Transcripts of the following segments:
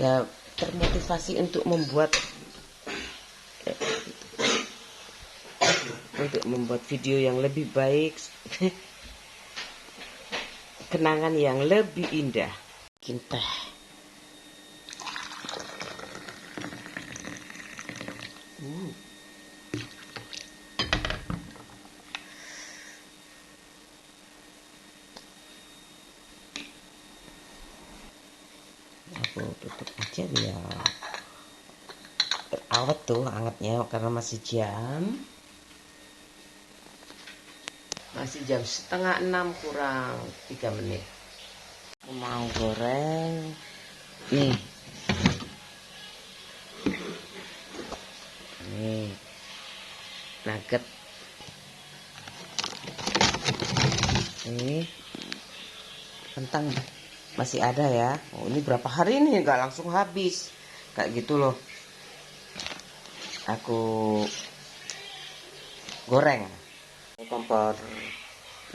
ya termotivasi untuk membuat video yang lebih baik, kenangan yang lebih indah. Bikin teh. Aku tutup aja biar awet tuh hangatnya, karena masih jam 5:30 kurang 3 menit. Aku mau goreng nih nugget ini. Kentang masih ada ya. Oh, ini berapa hari nih nggak langsung habis kayak gitu loh. Aku goreng kompor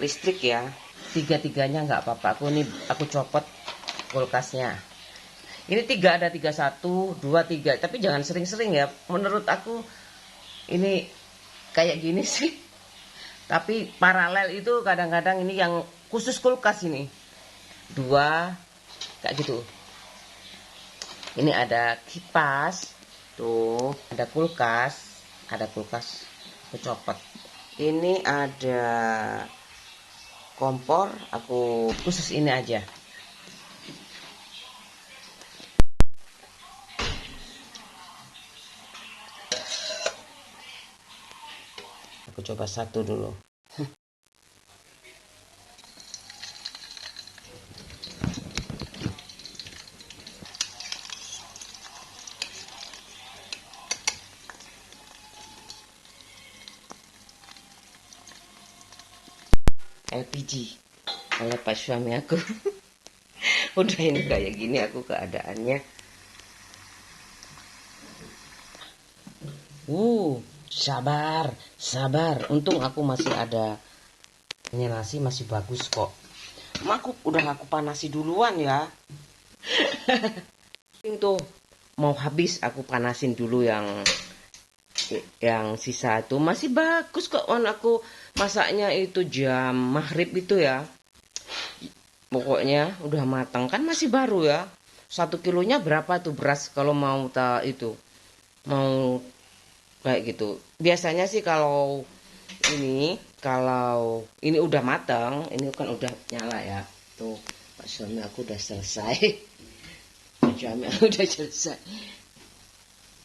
listrik ya, tiga-tiganya nggak apa-apa. Aku copot kulkasnya. Ini 3 ada 3, 1, 2, 3. Tapi jangan sering-sering ya. Menurut aku ini kayak gini sih. Tapi paralel itu kadang-kadang ini yang khusus kulkas ini 2 kayak gitu. Ini ada kipas tuh, ada kulkas, aku copot. Ini ada kompor, aku khusus ini aja. Aku coba satu dulu. LPG oleh Pak suami aku. Udah ini kayak gini aku keadaannya. Sabar. Untung aku masih ada. Ini nasi masih bagus kok. Udah aku panasi duluan ya. Itu mau habis aku panasin dulu yang sisa itu masih bagus kok. Aku masaknya itu jam maghrib itu ya. Pokoknya udah matang kan masih baru ya. 1 kilonya berapa tuh beras kalau mau mau kayak gitu. Biasanya sih kalau ini udah matang, ini kan udah nyala ya. Tuh Pak suami aku udah selesai. Pak suami aku udah selesai.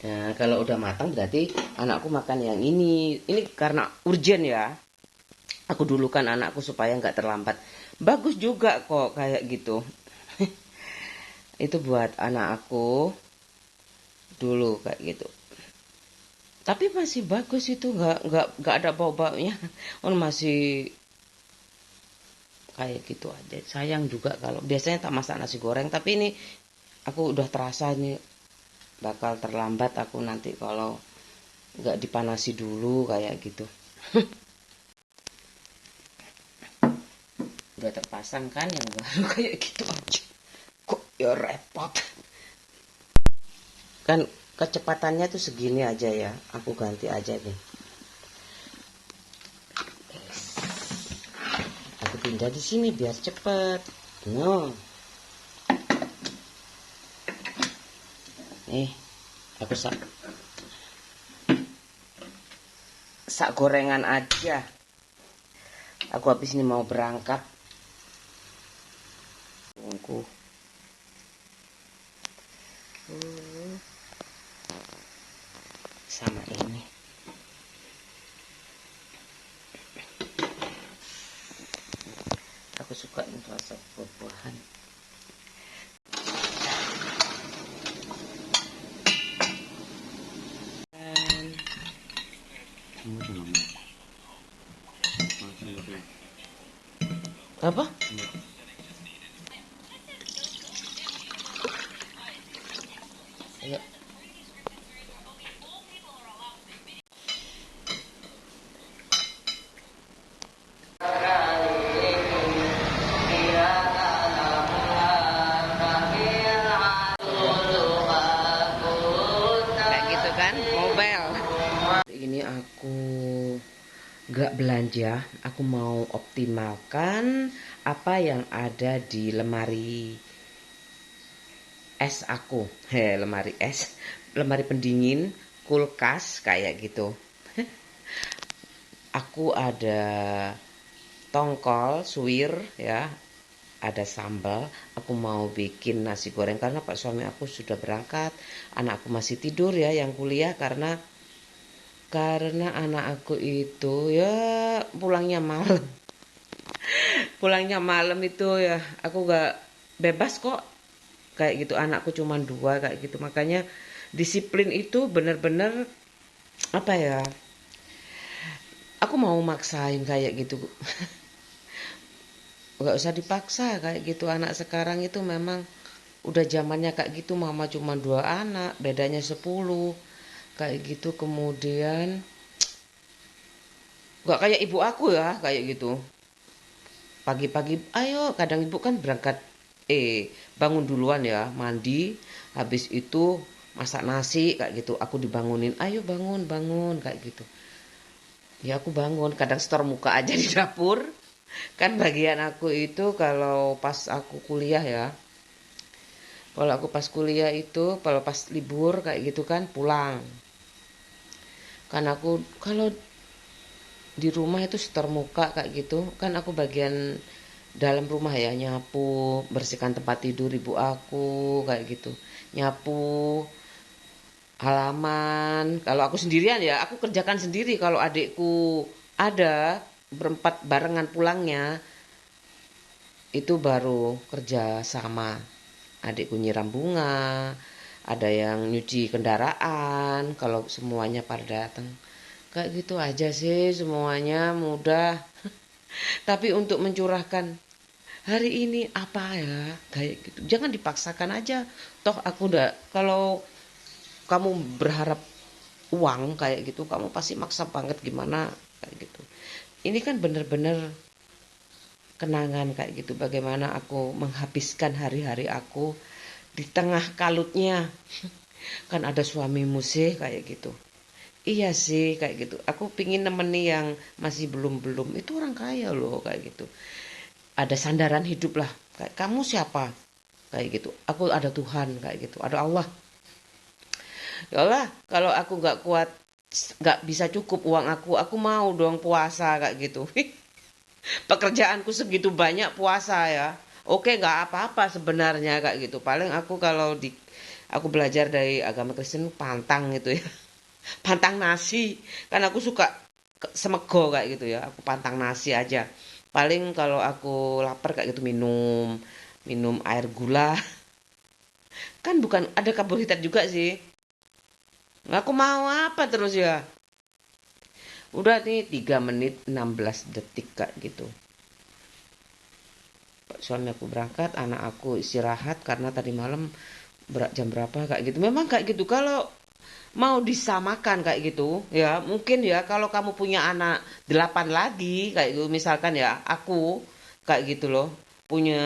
Nah, kalau udah matang berarti anakku makan yang ini. Ini karena urgent ya. Aku dulukan anakku supaya nggak terlambat. Bagus juga kok kayak gitu. Itu buat anak aku dulu kayak gitu. Tapi masih bagus itu, nggak ada bau-baunya. Masih kayak gitu aja. Sayang juga kalau biasanya tak masak nasi goreng, tapi ini aku udah terasa ini bakal terlambat aku nanti kalau nggak dipanasi dulu kayak gitu. Udah terpasang kan yang baru kayak gitu aja. Kok ya repot. Kan kecepatannya tuh segini aja ya. Aku ganti aja nih. Aku pindah di sini biar cepet. No. Nih, aku sak gorengan aja. Aku habis ini mau berangkat. Tunggu. Sama ini. Aku suka rasa buah-buahan. Apa? Ayo. nggak belanja, aku mau optimalkan apa yang ada di lemari es aku. Lemari es, lemari pendingin, kulkas kayak gitu. Aku ada tongkol, suwir ya, ada sambal. Aku mau bikin nasi goreng karena pak suami aku sudah berangkat, anakku masih tidur ya yang kuliah, karena anak aku itu ya pulangnya malam. Pulangnya malam itu ya aku gak bebas kok kayak gitu, anakku cuma dua kayak gitu, makanya disiplin itu bener-bener apa ya, aku mau maksain kayak gitu. Gak usah dipaksa kayak gitu, anak sekarang itu memang udah zamannya kayak gitu, mama cuma dua anak bedanya 10 kayak gitu. Kemudian gak kayak ibu aku ya kayak gitu, pagi-pagi ayo, kadang ibu kan berangkat bangun duluan ya, mandi, habis itu masak nasi kayak gitu, aku dibangunin ayo bangun bangun kayak gitu. Ya aku bangun, kadang setor muka aja di dapur. Kan bagian aku itu kalau pas aku kuliah ya, kalau aku pas kuliah itu kalau pas libur kayak gitu kan pulang, kan aku kalau di rumah itu setor muka kayak gitu kan, aku bagian dalam rumah ya, nyapu, bersihkan tempat tidur ibu aku kayak gitu, nyapu halaman. Kalau aku sendirian ya aku kerjakan sendiri, kalau adikku ada berempat barengan pulangnya itu baru kerja sama. Adikku nyiram bunga, ada yang nyuci kendaraan kalau semuanya pada datang. Kayak gitu aja sih, semuanya mudah. Tapi untuk mencurahkan hari ini apa ya kayak gitu, jangan dipaksakan aja. Toh aku udah, kalau kamu berharap uang kayak gitu kamu pasti maksa banget gimana kayak gitu. Ini kan bener-bener kenangan kayak gitu, bagaimana aku menghabiskan hari-hari aku di tengah kalutnya. Kan ada suamimu sih kayak gitu. Iya sih kayak gitu, aku pingin nemeni yang masih belum-belum, itu orang kaya loh kayak gitu, ada sandaran hidup lah. Kayak kamu siapa kayak gitu, aku ada Tuhan kayak gitu, ada Allah. Ya Allah, kalau aku nggak kuat, nggak bisa cukup uang aku mau dong puasa kayak gitu. Pekerjaanku segitu banyak puasa ya, oke nggak apa-apa sebenarnya kayak gitu. Paling aku kalau aku belajar dari agama Kristen pantang gitu ya. Pantang nasi, kan aku suka semego kayak gitu ya, aku pantang nasi aja. Paling kalau aku lapar kayak gitu minum minum air gula. Kan bukan ada karbohidrat juga sih. Aku mau apa terus ya. Udah nih 3 menit 16 detik kayak gitu. Suami aku berangkat, anak aku istirahat karena tadi malam jam berapa kayak gitu. Memang kayak gitu, kalau mau disamakan kayak gitu ya, mungkin ya kalau kamu punya anak 8 lagi kayak gitu misalkan ya, aku kayak gitu loh, punya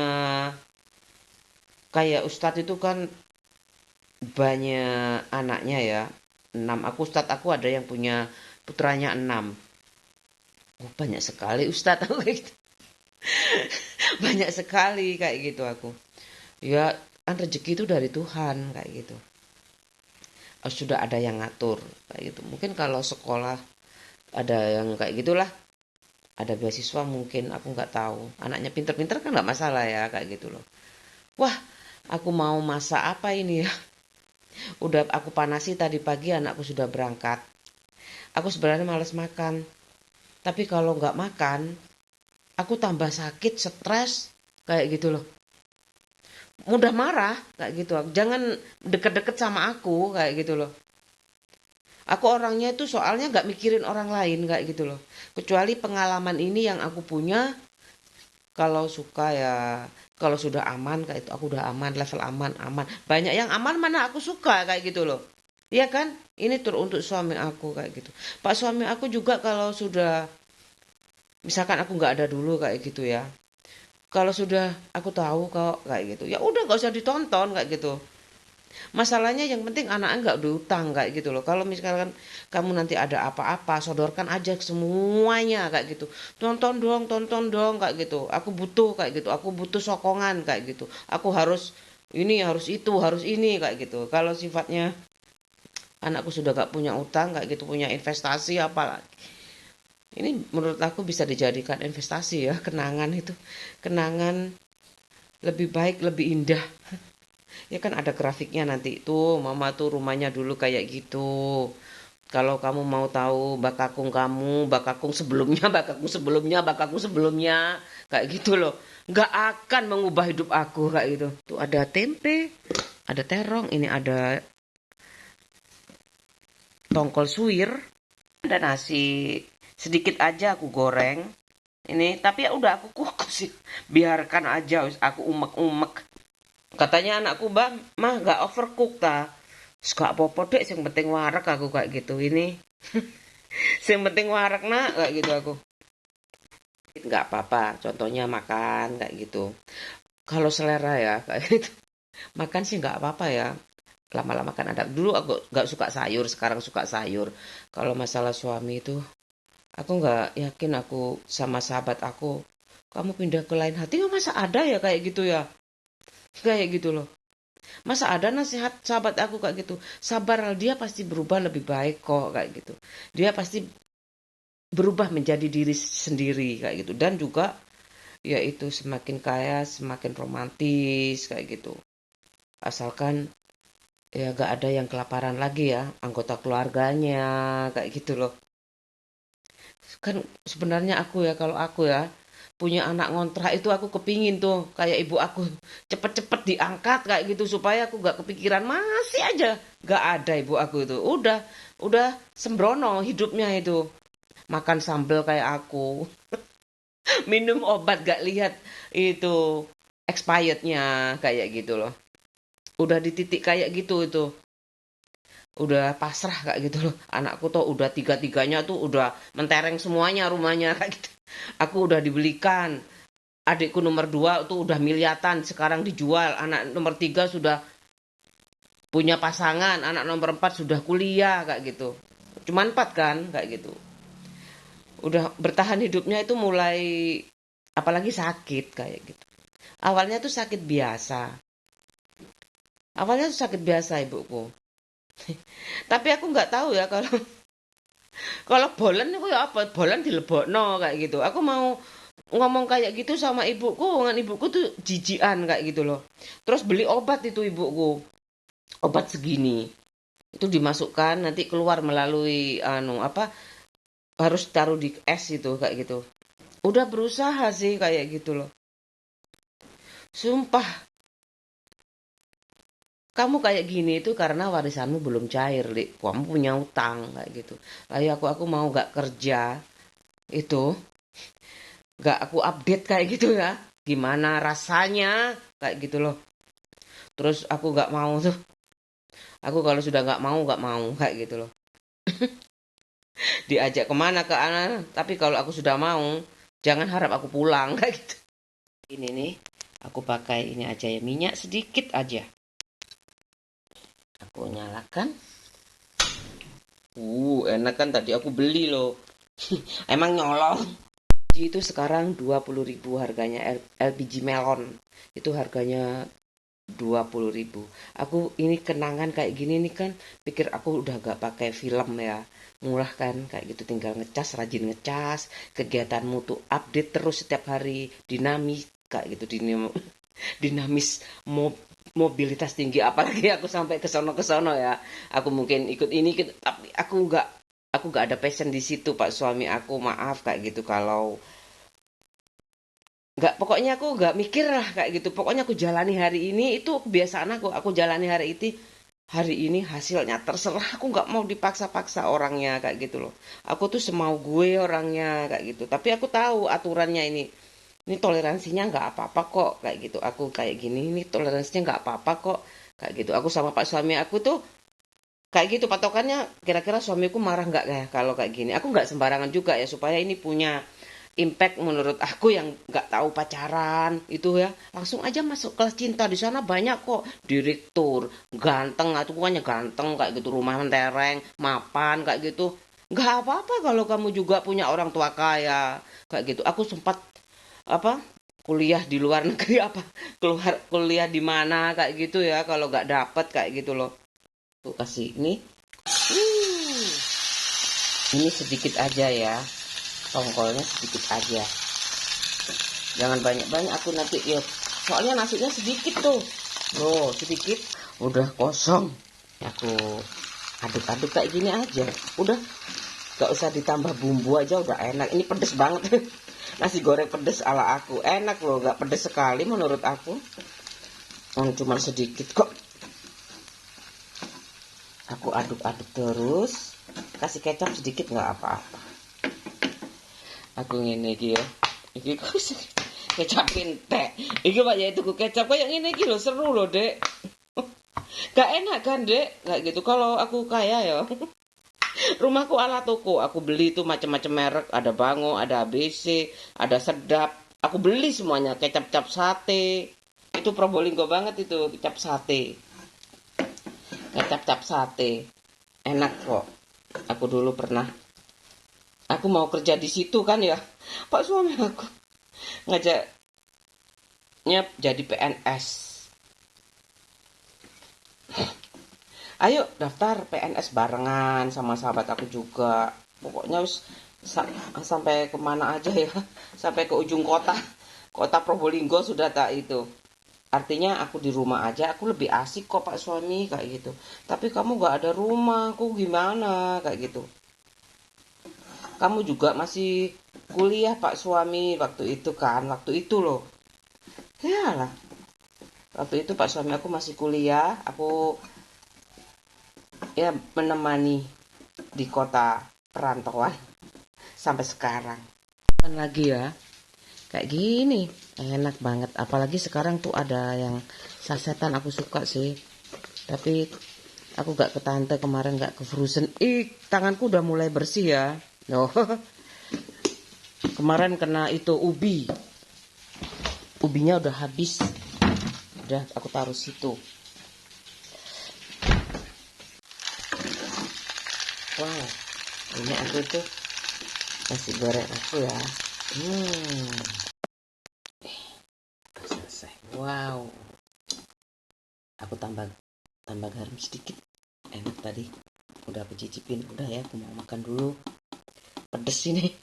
kayak Ustadz itu kan banyak anaknya ya, 6. Aku Ustadz aku ada yang punya putranya 6. Oh, banyak sekali Ustadz aku kayak gitu. Banyak sekali kayak gitu aku. Ya kan rezeki itu dari Tuhan kayak gitu. Sudah ada yang ngatur kayak gitu. Mungkin kalau sekolah ada yang kayak gitulah, ada beasiswa mungkin, aku nggak tahu. Anaknya pinter-pinter kan nggak masalah ya kayak gitu loh. Wah, aku mau masak apa ini ya. Udah aku panasi tadi pagi, anakku sudah berangkat. Aku sebenarnya males makan, tapi kalau nggak makan aku tambah sakit, stres kayak gitu loh. Mudah marah kayak gitu. Jangan deket-deket sama aku kayak gitu loh. Aku orangnya itu soalnya nggak mikirin orang lain kayak gitu loh. Kecuali pengalaman ini yang aku punya. Kalau suka ya, kalau sudah aman kayak itu, aku udah aman, level aman, aman. Banyak yang aman mana aku suka kayak gitu loh. Iya kan? Ini tur untuk suami aku kayak gitu. Pak suami aku juga kalau sudah, misalkan aku nggak ada dulu kayak gitu ya. Kalau sudah aku tahu kok kayak gitu, ya udah nggak usah ditonton kayak gitu. Masalahnya yang penting anaknya nggak diutang kayak gitu loh. Kalau misalkan kamu nanti ada apa-apa, sodorkan aja semuanya kayak gitu. Tonton dong kayak gitu. Aku butuh kayak gitu. Aku butuh sokongan kayak gitu. Aku harus ini, harus itu, harus ini kayak gitu. Kalau sifatnya anakku sudah gak punya utang kayak gitu, punya investasi apalagi. Ini menurut aku bisa dijadikan investasi ya, kenangan itu. Kenangan lebih baik, lebih indah. Ya kan ada grafiknya nanti tuh, mama tuh rumahnya dulu kayak gitu. Kalau kamu mau tahu bakakung kamu, bakakung sebelumnya, bakakung sebelumnya, bakakung sebelumnya, kayak gitu loh. Nggak akan mengubah hidup aku kayak gitu. Tuh ada tempe, ada terong, ini ada tongkol suwir, ada nasi. Sedikit aja aku goreng. Ini tapi ya udah aku kukus sih. Biarkan aja aku umek-umek. Katanya anakku, "Mbak, mah gak overcook ta?" Gak apa-apa dek, yang penting warak aku kayak gitu. Ini, yang penting warak nak kayak gitu aku. Nggak apa-apa, contohnya makan kayak gitu. Kalau selera ya kayak gitu. Makan sih nggak apa-apa ya. Lama-lama kan ada. Dulu aku nggak suka sayur, sekarang suka sayur. Kalau masalah suami itu, aku nggak yakin aku sama sahabat aku. Kamu pindah ke lain hati nggak, masa ada ya kayak gitu ya? Kayak gitu loh. Masa ada nasihat sahabat aku kayak gitu? Sabar, dia pasti berubah lebih baik kok kayak gitu. Dia pasti berubah menjadi diri sendiri kayak gitu. Dan juga yaitu semakin kaya, semakin romantis kayak gitu. Asalkan ya gak ada yang kelaparan lagi ya, anggota keluarganya kayak gitu loh. Kan sebenarnya aku ya, kalau aku ya punya anak ngontrak itu aku kepingin tuh kayak ibu aku cepet-cepet diangkat kayak gitu supaya aku gak kepikiran, masih aja gak ada ibu aku itu. Udah sembrono hidupnya itu. Makan sambal kayak aku, minum obat gak lihat itu expirednya kayak gitu loh. Udah di titik kayak gitu itu. Udah pasrah kayak gitu loh. Anakku tuh udah tiga-tiganya tuh udah mentereng semuanya rumahnya kayak gitu. Aku udah dibelikan. Adikku nomor 2 tuh udah miliatan, sekarang dijual. Anak nomor 3 sudah punya pasangan. Anak nomor 4 sudah kuliah kayak gitu. Cuman 4 kan kayak gitu. Udah bertahan hidupnya itu mulai, apalagi sakit kayak gitu. Awalnya tuh sakit biasa. Awalnya tuh sakit biasa ibuku. Tapi aku nggak tahu ya kalau kalau bolen itu ya apa? Bolen dilebokno kayak gitu. Aku mau ngomong kayak gitu sama ibuku, dengan ibuku tuh jijian kayak gitu loh. Terus beli obat itu ibuku. Obat segini. Itu dimasukkan nanti keluar melalui apa? Harus taruh di es itu kayak gitu. Udah berusaha sih kayak gitu loh. Sumpah, kamu kayak gini itu karena warisanmu belum cair, Lik. Kamu punya utang kayak gitu. Lalu aku mau gak kerja itu, gak aku update kayak gitu ya. Gimana rasanya kayak gitu loh. Terus aku gak mau tuh. Aku kalau sudah gak mau kayak gitu loh. Diajak kemana ke anak. Tapi kalau aku sudah mau, jangan harap aku pulang kayak gitu. Ini nih, aku pakai ini aja ya, minyak sedikit aja. Aku nyalakan. Enak kan, tadi aku beli loh. Emang nyolong. Itu sekarang 20.000 harganya, LPG melon. Itu harganya 20.000. Aku ini kenangan kayak gini nih kan, pikir aku udah gak pakai film ya. Murah kan kayak gitu, tinggal ngecas, rajin ngecas, kegiatanmu tuh update terus setiap hari, dinamis kayak gitu, dinamis, mobilitas tinggi, apalagi aku sampai ke sono ya. Aku mungkin ikut ini tapi aku nggak ada passion di situ, Pak suami aku, maaf kayak gitu. Kalau nggak, pokoknya aku nggak mikir lah kayak gitu, pokoknya aku jalani hari ini, itu kebiasaan aku jalani hari ini hasilnya terserah, aku nggak mau dipaksa-paksa orangnya kayak gitu loh. Aku tuh semau gue orangnya kayak gitu, tapi aku tahu aturannya ini toleransinya nggak apa-apa kok kayak gitu. Aku kayak gini, ini toleransinya nggak apa-apa kok kayak gitu. Aku sama pak suami aku tuh kayak gitu patokannya, kira-kira suamiku marah nggak ya kalau kayak gini. Aku nggak sembarangan juga ya, supaya ini punya impact menurut aku yang nggak tahu pacaran itu ya, langsung aja masuk kelas cinta. Di sana banyak kok direktur ganteng, atau bukannya ganteng kayak gitu, rumah mentereng, mapan kayak gitu. Nggak apa-apa kalau kamu juga punya orang tua kaya kayak gitu. Aku sempat apa kuliah di luar negeri, apa keluar kuliah di mana kayak gitu ya, kalau nggak dapet kayak gitu loh. Tuh kasih ini sedikit aja ya, tongkolnya sedikit aja, jangan banyak-banyak, aku nanti ya, soalnya nasinya sedikit tuh loh, sedikit udah kosong. Aku aduk-aduk kayak gini aja, udah gak usah ditambah bumbu aja udah enak. Ini pedes banget. Nasi goreng pedes ala aku, enak loh, gak pedes sekali menurut aku. Cuma sedikit kok. Aku aduk-aduk terus, kasih kecap sedikit nggak apa-apa. Aku ngene iki ya. Iki kecap teh. Iki Pak ya tuku kecap kayak ngene iki lho, seru loh, Dek. Gak enak kan, Dek? Kayak gitu kalau aku kaya ya. Rumahku ala toko, aku beli tuh macam-macam merek, ada Bango, ada ABC, ada Sedap. Aku beli semuanya, kecap-cap sate. Itu Probolinggo banget itu, kecap sate. Kecap-cap sate. Enak kok. Aku dulu pernah. Aku mau kerja di situ kan ya. Pak suami aku ngajaknya jadi PNS. Ayo daftar PNS barengan sama sahabat aku juga. Pokoknya sampai kemana aja ya. Sampai ke ujung kota. Kota Probolinggo sudah tak itu. Artinya aku di rumah aja, aku lebih asik kok Pak suami kayak gitu. Tapi kamu gak ada rumah, aku gimana kayak gitu. Kamu juga masih kuliah Pak suami waktu itu kan, waktu itu loh. Yalah, waktu itu Pak suami aku masih kuliah, aku ya menemani di kota perantauan sampai sekarang. Kan lagi ya, kayak gini, enak banget. Apalagi sekarang tuh ada yang sasetan, aku suka sih. Tapi aku gak ke tante kemarin, gak ke frozen. Tanganku udah mulai bersih ya. No. Kemarin kena itu ubi. Ubinya udah habis. Udah aku taruh situ. Wow. Ini aku tuh nasi goreng aku ya. Udah selesai. Wow. Aku tambah garam sedikit. Enak tadi. Udah aku cicipin. Udah ya, aku mau makan dulu. Pedes ini.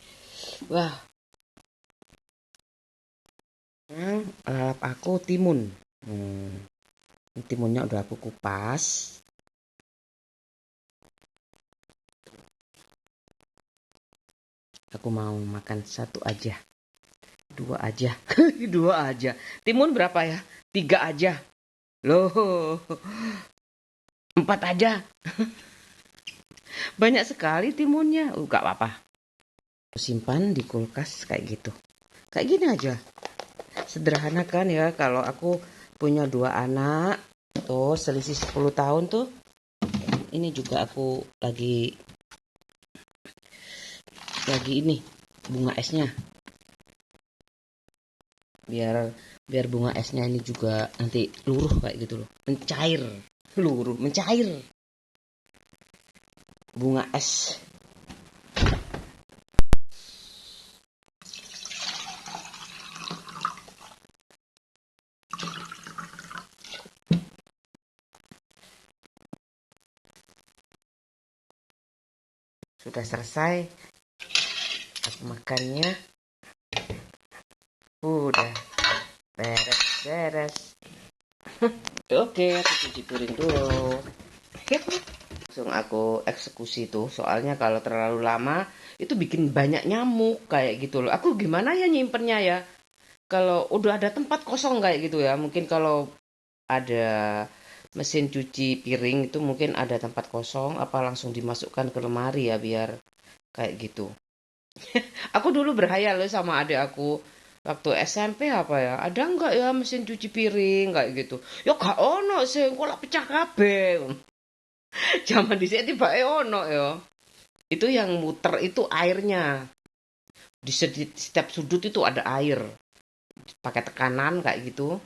Wah. Lalap aku timun. Timunnya udah aku kupas. Aku mau makan satu aja. 2 aja. 2 aja. Timun berapa ya? 3 aja. Loh. 4 aja. Banyak sekali timunnya. Gak apa-apa. Simpan di kulkas kayak gitu. Kayak gini aja. Sederhana kan ya, kalau aku punya 2 anak. Tuh selisih 10 tahun tuh. Ini juga aku lagi ini bunga esnya. Biar bunga esnya ini juga nanti luruh kayak gitu loh. Mencair. Luruh, mencair. Bunga es. Sudah selesai. Aku makannya. Udah. Beres. Oke, aku cuci piring dulu. Langsung aku eksekusi tuh. Soalnya kalau terlalu lama itu bikin banyak nyamuk kayak gitu loh. Aku gimana ya nyimpennya ya? Kalau udah ada tempat kosong kayak gitu ya. Mungkin kalau ada mesin cuci piring itu mungkin ada tempat kosong, apa langsung dimasukkan ke lemari ya biar kayak gitu. Aku dulu berhayal loh sama adik aku waktu SMP apa ya, ada nggak ya mesin cuci piring kayak gitu. Ya gak ono sih, kok lah pecah kabeh. Zaman dhisik tiba ono ya. Itu yang muter itu airnya, Di setiap sudut itu ada air. Pakai tekanan kayak gitu.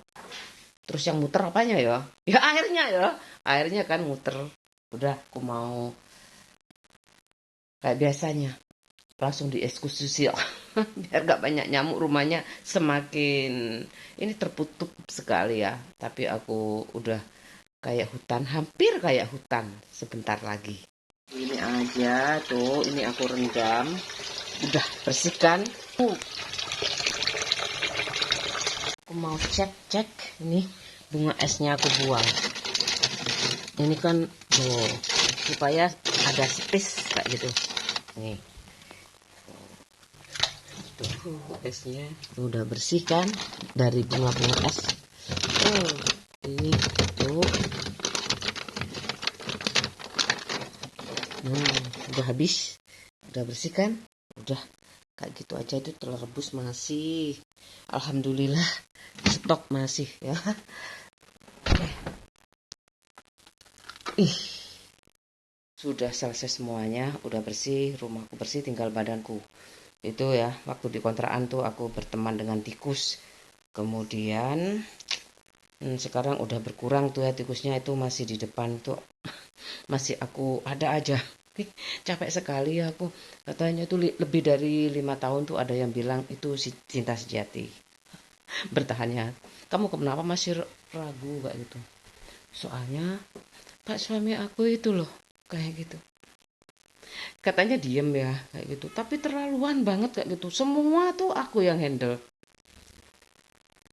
Terus yang muter apanya ya? Ya airnya ya. Airnya kan muter. Udah aku mau kayak biasanya. Langsung dieksekusi biar gak banyak nyamuk, rumahnya semakin ini tertutup sekali ya, tapi aku udah kayak hutan, hampir kayak hutan sebentar lagi. Ini aja tuh, ini aku rendam, udah bersihkan. Aku mau cek ini bunga esnya aku buang. Ini kan tuh supaya ada space kayak gitu nih. Esnya udah bersih kan dari bunga-bunga es. Ini tuh udah habis, udah bersih kan, udah kayak gitu aja. Itu telur rebus masih, alhamdulillah stok masih ya. Sudah selesai semuanya, udah bersih, rumahku bersih, tinggal badanku. Itu ya, waktu di kontrakan tuh aku berteman dengan tikus. Kemudian sekarang udah berkurang tuh ya tikusnya, itu masih di depan tuh. Masih aku ada aja. Capek sekali ya aku. Katanya tuh lebih dari 5 tahun tuh ada yang bilang itu cinta sejati. Bertahannya. Kamu kenapa masih ragu kayak gitu? Soalnya Pak suami aku itu loh kayak gitu. Katanya diem ya kayak gitu, tapi terlaluan banget kayak gitu, semua tuh aku yang handle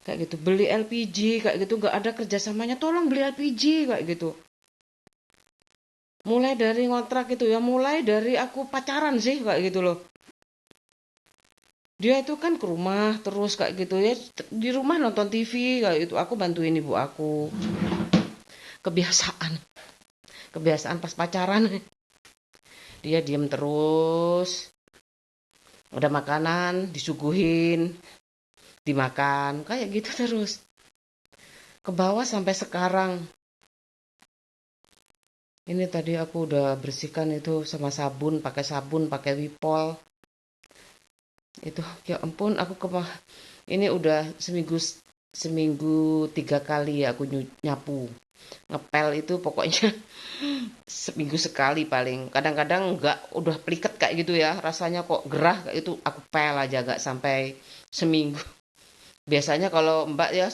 kayak gitu. Beli LPG kayak gitu, nggak ada kerjasamanya, tolong beli LPG kayak gitu. Mulai dari ngontrak itu ya, mulai dari aku pacaran sih kayak gitu loh. Dia itu kan ke rumah terus kayak gitu ya, di rumah nonton TV kayak gitu, aku bantuin ibu aku. Kebiasaan pas pacaran. Dia diem terus, udah makanan disuguhin dimakan kayak gitu terus, ke bawah sampai sekarang. Ini tadi aku udah bersihkan itu sama sabun, pakai Wipol itu. Ya ampun, aku ini udah seminggu 3 kali ya aku nyapu ngepel itu, pokoknya seminggu sekali paling. Kadang-kadang enggak, udah pliket kayak gitu ya, rasanya kok gerah kayak itu, aku pel aja gak sampai seminggu. Biasanya kalau mbak ya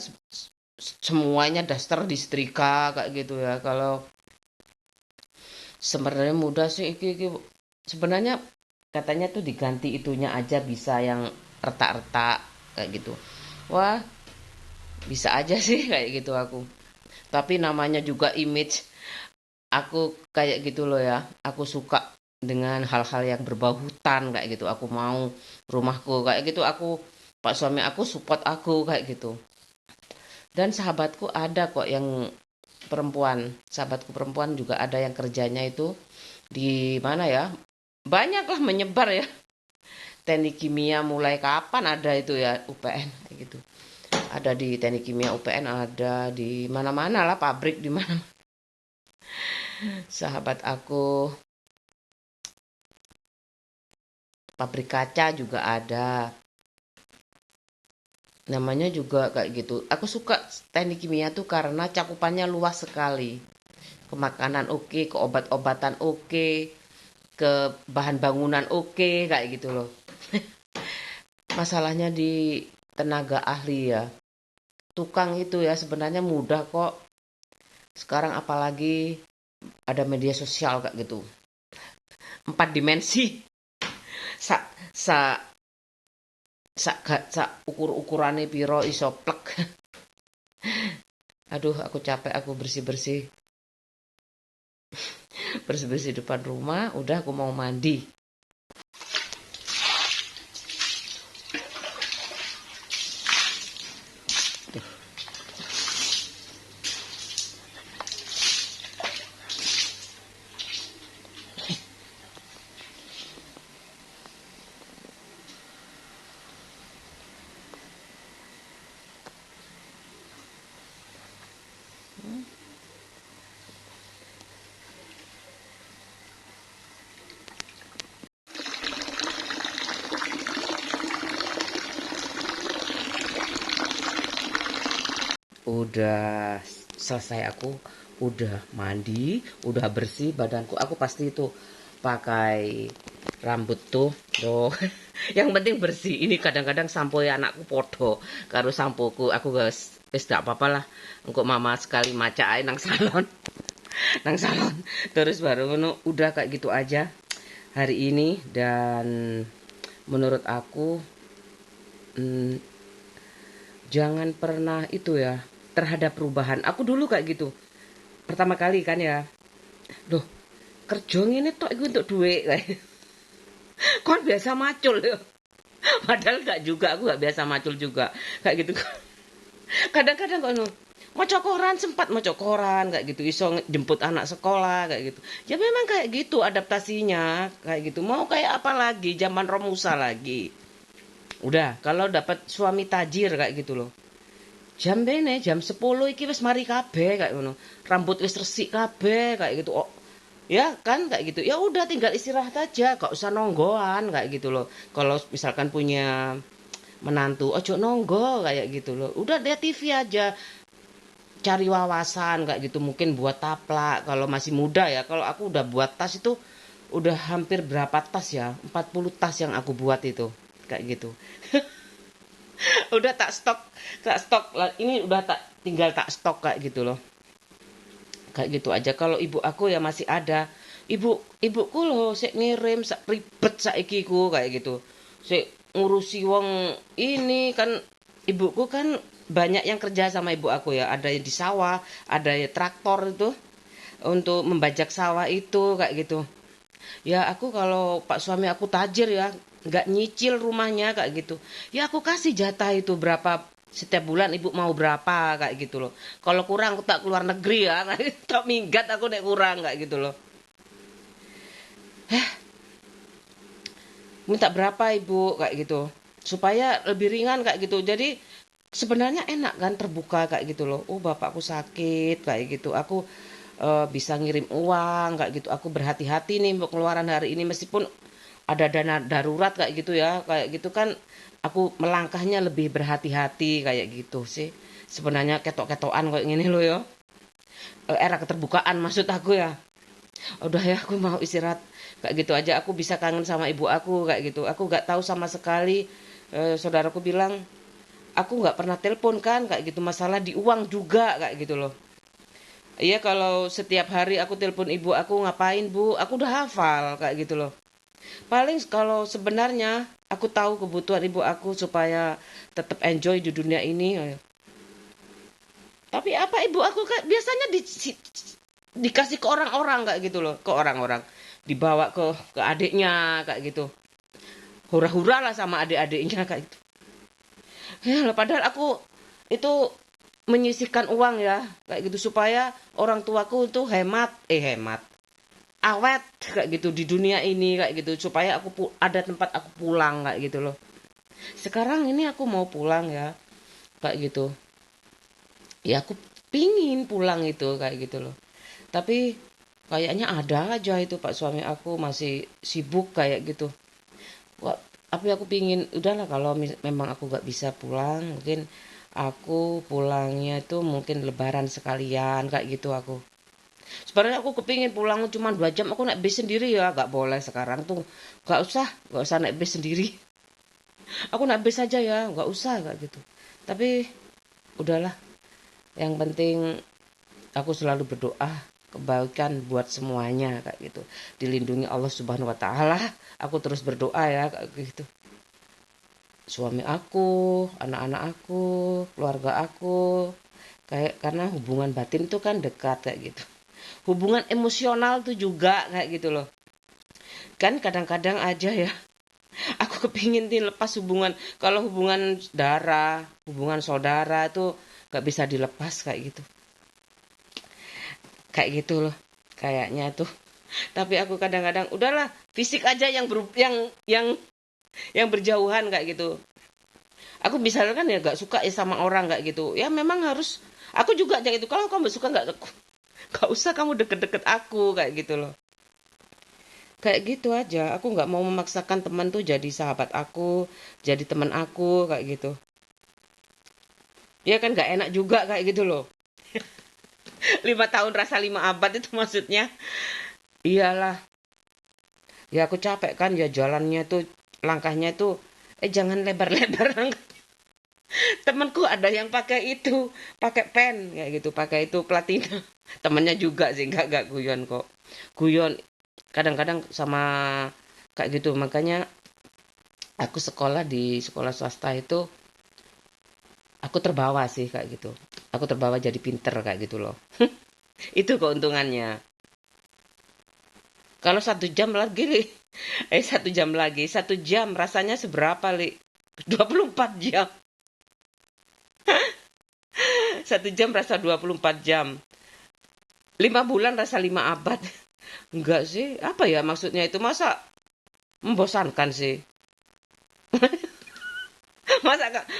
semuanya daster disetrika kayak gitu ya. Kalau sebenarnya mudah sih iki. Sebenarnya katanya tuh diganti itunya aja bisa, yang retak-retak kayak gitu. Wah, bisa aja sih kayak gitu aku. Tapi namanya juga image. Aku kayak gitu loh ya. Aku suka dengan hal-hal yang berbau hutan kayak gitu. Aku mau rumahku kayak gitu. Pak suami aku support aku kayak gitu. Dan sahabatku ada kok yang perempuan. Sahabatku perempuan juga ada yang kerjanya itu di mana ya? Banyak lah menyebar ya. Teknik kimia mulai kapan ada itu ya, UPN kayak gitu. Ada di teknik kimia UPN, ada di mana-mana lah, pabrik di mana. Sahabat aku pabrik kaca juga ada. Namanya juga kayak gitu. Aku suka teknik kimia tuh karena cakupannya luas sekali. Ke makanan oke, ke obat-obatan oke, ke bahan bangunan oke, kayak gitu loh. Masalahnya di tenaga ahli ya. Tukang itu ya sebenarnya mudah kok. Sekarang apalagi ada media sosial kayak gitu. 4 dimensi. Sa sa sa ukur-ukurane piro iso plek. Aduh, aku capek, aku bersih-bersih. Bersih-bersih depan rumah, udah aku mau mandi. udah selesai, aku udah mandi, udah bersih badanku, aku pasti itu pakai rambut tuh yang penting bersih. Ini kadang-kadang sampo anakku podo karo sampoku, aku wis gak apa-apa lah, engko mama sekali maca ae nang salon. Nang salon terus baru ngono, udah kayak gitu aja hari ini. Dan menurut aku, hmm, jangan pernah itu ya terhadap perubahan. Aku dulu kayak gitu pertama kali kan ya, loh kerja ini tok iku untuk duit kayak kon biasa macul ya. Padahal gak juga, aku gak biasa macul juga kayak gitu. Kadang-kadang kok maca koran, sempat maca koran kayak gitu, iso jemput anak sekolah kayak gitu. Ya memang kayak gitu adaptasinya kayak gitu. Mau kayak apa lagi, zaman Romusa lagi. Udah, kalau dapat suami tajir kayak gitu loh. Jam bene jam 10 iki wis mari kabeh kayak ngono. Rambut wis resik kabeh kayak gitu. Oh, ya kan kayak gitu. Ya udah tinggal istirahat aja, gak usah nonggoan kayak gitu loh. Kalau misalkan punya menantu, ojo nonggo kayak gitu loh. Udah lihat TV aja, cari wawasan kayak gitu, mungkin buat taplak kalau masih muda ya. Kalau aku udah buat tas itu udah hampir berapa tas ya, 40 tas yang aku buat itu kayak gitu. Udah tak stok ini, udah tak tinggal tak stok kayak gitu loh, kayak gitu aja. Kalau ibu aku ya masih ada, ibuku loh sik ngirim sak ribet saiki ku kayak gitu, sik ngurusi wong ini kan. Ibuku kan banyak yang kerja sama ibu aku ya, ada yang di sawah, ada ya traktor itu untuk membajak sawah itu kayak gitu. Ya aku kalau pak suami aku tajir ya, nggak nyicil rumahnya kayak gitu. Ya aku kasih jatah itu berapa setiap bulan, ibu mau berapa kayak gitu loh. Kalau kurang aku tak keluar negeri ya, tak minggat aku nek kurang kayak gitu loh. Minta berapa ibu kayak gitu, supaya lebih ringan kayak gitu. Jadi sebenarnya enak kan terbuka kayak gitu loh. Oh bapakku sakit kayak gitu, aku bisa ngirim uang kayak gitu. Aku berhati-hati nih untuk pengeluaran hari ini, meskipun ada dana darurat kayak gitu ya, kayak gitu kan. Aku melangkahnya lebih berhati-hati kayak gitu sih. Sebenarnya ketok-ketokan kayak gini loh ya. Era keterbukaan maksud aku ya. Udah ya, aku mau istirahat kayak gitu aja. Aku bisa kangen sama ibu aku kayak gitu. Aku nggak tahu sama sekali. Saudaraku bilang aku nggak pernah telepon kan kayak gitu, masalah di uang juga kayak gitu loh. Iya, kalau setiap hari aku telepon ibu aku, ngapain bu, aku udah hafal kayak gitu loh. Paling kalau sebenarnya aku tahu kebutuhan ibu aku supaya tetap enjoy di dunia ini. Tapi apa, ibu aku kayak biasanya dikasih ke orang-orang kayak gitu loh, ke orang-orang, dibawa ke adiknya kayak gitu, hura-hura lah sama adik-adiknya kayak gitu. Ya lah, padahal aku itu menyisihkan uang ya kayak gitu supaya orang tuaku tuh hemat, awet kayak gitu di dunia ini kayak gitu, supaya aku ada tempat aku pulang kayak gitu loh. Sekarang ini aku mau pulang ya kayak gitu. Ya aku pingin pulang itu kayak gitu loh. Tapi kayaknya ada aja itu pak suami aku masih sibuk kayak gitu. Wah, tapi aku pingin udahlah, kalau memang aku gak bisa pulang, mungkin aku pulangnya itu mungkin lebaran sekalian kayak gitu aku. Sebenarnya aku kepingin pulang cuma 2 jam, aku naik bis sendiri ya, gak boleh sekarang tuh. Gak usah naik bis sendiri. Aku naik bis aja ya, gak usah kayak gitu. Tapi udahlah, yang penting aku selalu berdoa kebaikan buat semuanya kayak gitu. Dilindungi Allah Subhanahu wa taala. Aku terus berdoa ya kayak gitu. Suami aku, anak-anak aku, keluarga aku, kayak karena hubungan batin tuh kan dekat kayak gitu. Hubungan emosional tuh juga kayak gitu loh. Kan kadang-kadang aja ya, aku kepingin nih lepas hubungan. Kalau hubungan darah, hubungan saudara itu gak bisa dilepas kayak gitu. Kayak gitu loh kayaknya tuh. Tapi aku kadang-kadang udahlah, fisik aja yang yang berjauhan kayak gitu. Aku misalkan ya gak suka ya sama orang kayak gitu, ya memang harus. Aku juga kayak gitu, kalau kamu suka gak usah kamu deket-deket aku kayak gitu loh. Kayak gitu aja, aku nggak mau memaksakan teman tuh jadi sahabat aku, jadi teman aku kayak gitu. Ya kan nggak enak juga kayak gitu loh. 5 tahun rasa 5 abad itu maksudnya. Iyalah, ya aku capek kan ya jalannya tuh, langkahnya tuh, jangan lebar-lebar. Temanku ada yang pakai itu, pakai pen kayak gitu, pakai itu platina. Temennya juga sih, nggak guyon kok. Guyon kadang-kadang sama kayak gitu. Makanya aku sekolah di sekolah swasta itu, aku terbawa sih kayak gitu. Aku terbawa jadi pinter kayak gitu loh. Itu keuntungannya. Kalau 1 jam lagi, 1 jam lagi, 1 jam rasanya seberapa, Li? 24 jam. 1 jam rasa 24 jam. 5 bulan rasa 5 abad. Enggak sih, apa ya maksudnya itu? Masa membosankan sih?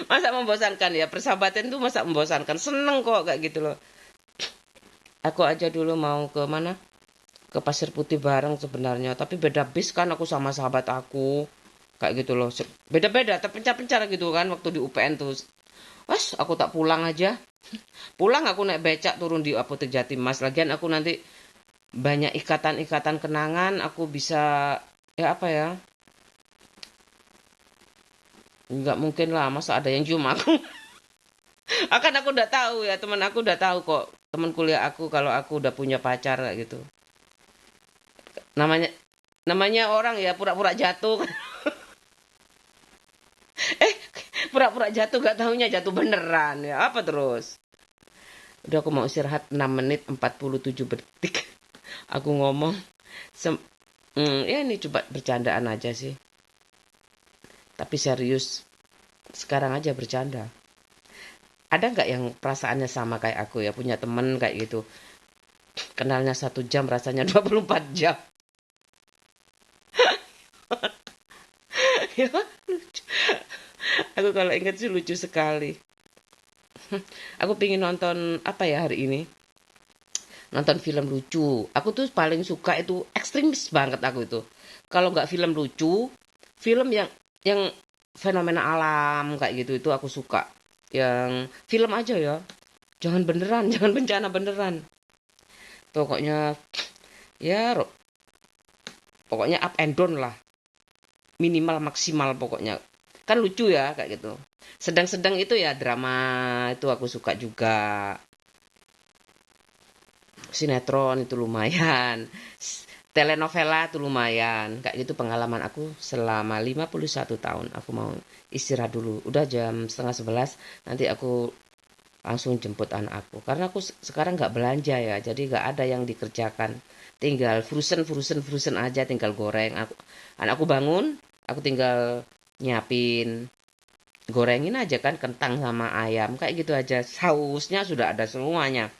Masa membosankan ya? Persahabatan itu masa membosankan? Seneng kok kayak gitu loh. Aku aja dulu mau ke mana? Ke Pasir Putih bareng sebenarnya, tapi beda bis kan aku sama sahabat aku. Kayak gitu loh. Beda-beda, terpencar-pencar gitu kan waktu di UPN tuh. Wes, aku tak pulang aja. Pulang aku naik becak turun di Apotek Jatimas. Lagian aku nanti banyak ikatan-ikatan kenangan, aku bisa ya apa ya? Nggak mungkin lah, masa ada yang cium aku. Akan aku udah tahu ya, teman aku udah tahu kok. Teman kuliah aku kalau aku udah punya pacar kayak gitu. Namanya namanya orang ya pura-pura jatuh. eh, pura-pura jatuh gak tahunya jatuh beneran ya. Apa terus? Udah aku mau istirahat 6 menit 47 detik. Aku ngomong ya ini coba bercandaan aja sih. Tapi serius, sekarang aja bercanda. Ada nggak yang perasaannya sama kayak aku ya, punya temen kayak gitu? Kenalnya 1 jam, rasanya 24 jam. Ya, lucu. Aku kalau inget sih lucu sekali. Aku pingin nonton apa ya hari ini? Nonton film lucu. Aku tuh paling suka itu ekstremis banget aku itu. Kalau nggak film lucu, film yang fenomena alam kayak gitu itu aku suka. Yang film aja ya. Jangan beneran, jangan bencana beneran. Pokoknya ya pokoknya up and down lah. Minimal maksimal pokoknya. Kan lucu ya kayak gitu. Sedang-sedang itu ya drama itu aku suka juga. Sinetron itu lumayan. Telenovela itu lumayan. Kayak gitu pengalaman aku selama 51 tahun. Aku mau istirahat dulu. Udah jam setengah 11. Nanti aku langsung jemput anak aku. Karena aku sekarang nggak belanja ya. Jadi nggak ada yang dikerjakan. Tinggal frozen aja. Tinggal goreng. Anakku bangun. Aku tinggal nyiapin. Gorengin aja kan kentang sama ayam. Kayak gitu aja. Sausnya sudah ada semuanya.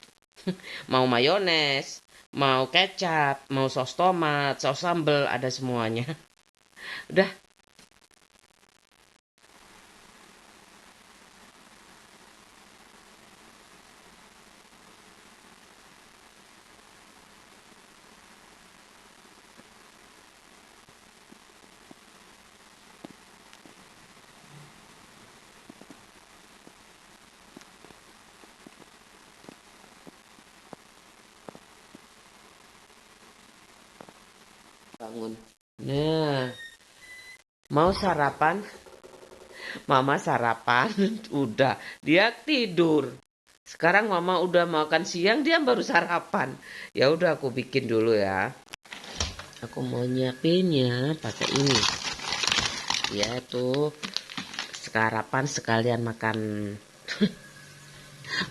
Mau mayones, mau kecap, mau saus tomat, saus sambal, ada semuanya. Udah, bangun. Nah, mau sarapan? Mama sarapan, udah. Dia tidur. Sekarang mama udah makan siang, dia baru sarapan. Ya udah aku bikin dulu ya. Aku mau nyiapinnya pakai ini. Ya tuh, sarapan sekalian makan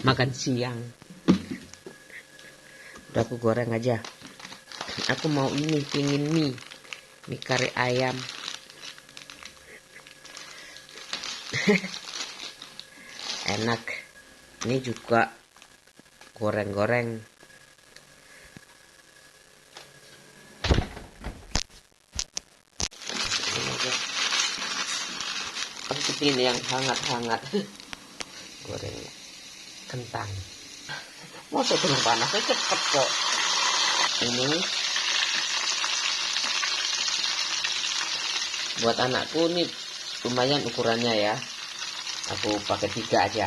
makan siang. Udah aku goreng aja. Aku mau ini, pingin mie kari ayam. Enak. Ini juga goreng-goreng. Aku kepingin yang hangat-hangat. Goreng kentang. Masa belum panasnya cepet kok. Ini buat anakku nih lumayan ukurannya ya. Aku pakai 3 aja.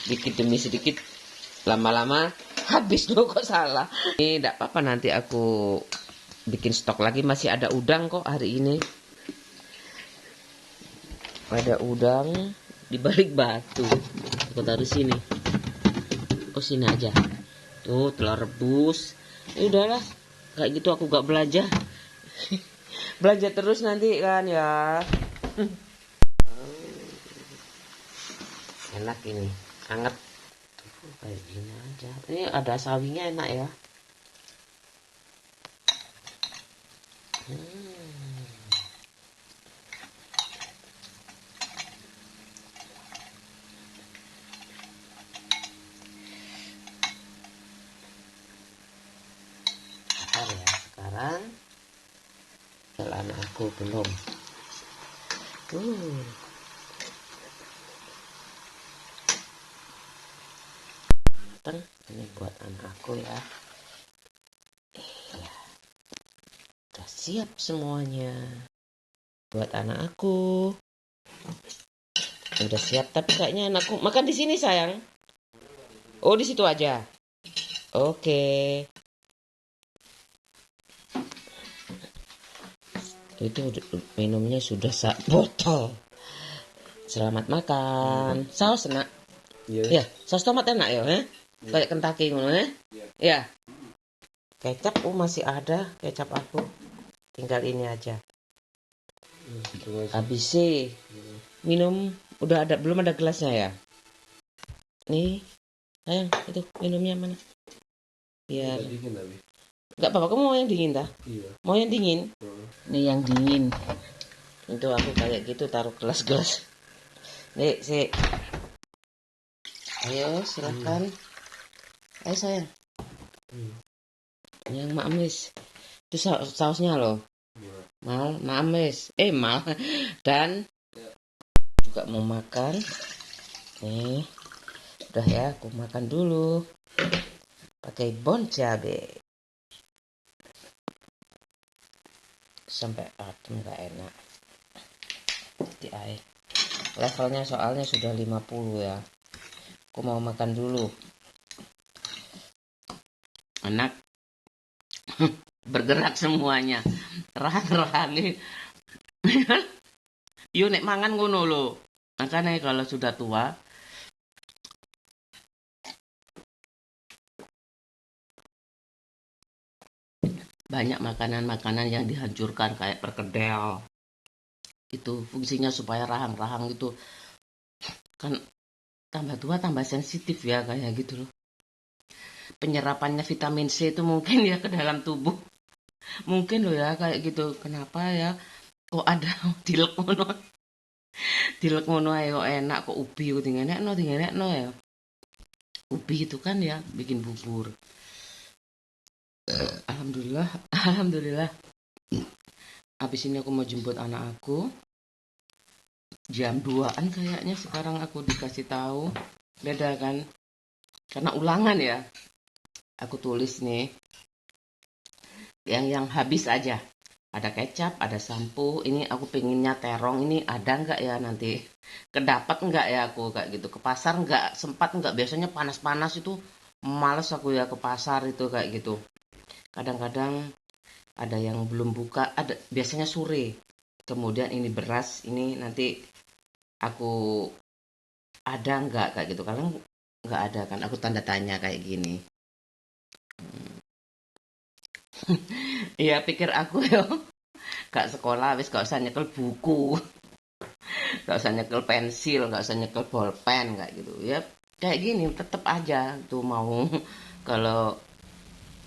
Dikit demi sedikit, lama-lama habis loh, kok salah. Ini tidak apa-apa, nanti aku bikin stok lagi. Masih ada udang kok hari ini. Ada udang di balik batu. Aku taruh sini. Oh, sini aja. Tuh, telur rebus. Ya udahlah, kayak gitu aku gak belanja. Belanja terus nanti kan ya. Enak ini, hangat. Kayak gini aja. Ini ada sawinya, enak ya. Bentar ya, sekarang jalan aku belum. Ini buat anak aku ya. Ya, udah siap semuanya buat anak aku. Udah siap, tapi kayaknya anakku makan di sini sayang. Oh, di situ aja. Oke. Itu minumnya sudah botol. Selamat makan. Saus enak. Ya, saus tomat enak ya, kayak Kentucky ngono ya. Kecap masih ada kecap aku. Tinggal ini aja. Habis sih. Minum udah ada, belum ada gelasnya ya? Nih, sayang, itu minumnya mana? Biar nggak apa-apa, kamu mau yang dingin dah? Iya. Mau yang dingin? Nih yang dingin. Itu aku kayak gitu, taruh gelas-gelas. Nih, sih. Ayo, silakan. Ayo sayang. Yang manis. Itu sausnya loh. Mal, manis. Mal. Dan juga mau makan. Nih. Udah ya, aku makan dulu. Pakai bon cabe. Sampai adem gak enak. Di air. Levelnya soalnya sudah 50 ya. Aku mau makan dulu. Anak bergerak semuanya. Rahang-rahang. Yuk nek mangan ngono lho. Makanya kalau sudah tua banyak makanan-makanan yang dihancurkan kayak perkedel. Itu fungsinya supaya rahang-rahang itu kan tambah tua tambah sensitif ya, kayak gitu loh. Penyerapannya vitamin C itu mungkin ya ke dalam tubuh. Mungkin loh ya kayak gitu. Kenapa ya? Kok ada dilek ngono. Dilek ngono ayo enak, kok ubi kok dingenekno ya. Ubi itu kan ya bikin bubur. Alhamdulillah. Habis ini aku mau jemput anak aku. Jam 2-an kayaknya sekarang aku dikasih tahu. Beda kan? Karena ulangan ya. Aku tulis nih. Yang habis aja. Ada kecap, ada sampo. Ini aku pengennya terong. Ini ada nggak ya nanti? Kedapat nggak ya aku kayak gitu? Ke pasar nggak? Sempat nggak? Biasanya panas-panas itu males aku ya ke pasar itu kayak gitu. Kadang-kadang ada yang belum buka. Ada biasanya sore. Kemudian ini beras. Ini nanti aku ada nggak kayak gitu? Kalau nggak ada kan aku tanda tanya kayak gini. Iya pikir aku ya gak sekolah wis gak usah nyekel buku, gak usah nyekel pensil, gak usah nyekel bolpen kayak gitu ya. Kayak gini tetap aja tuh mau kalau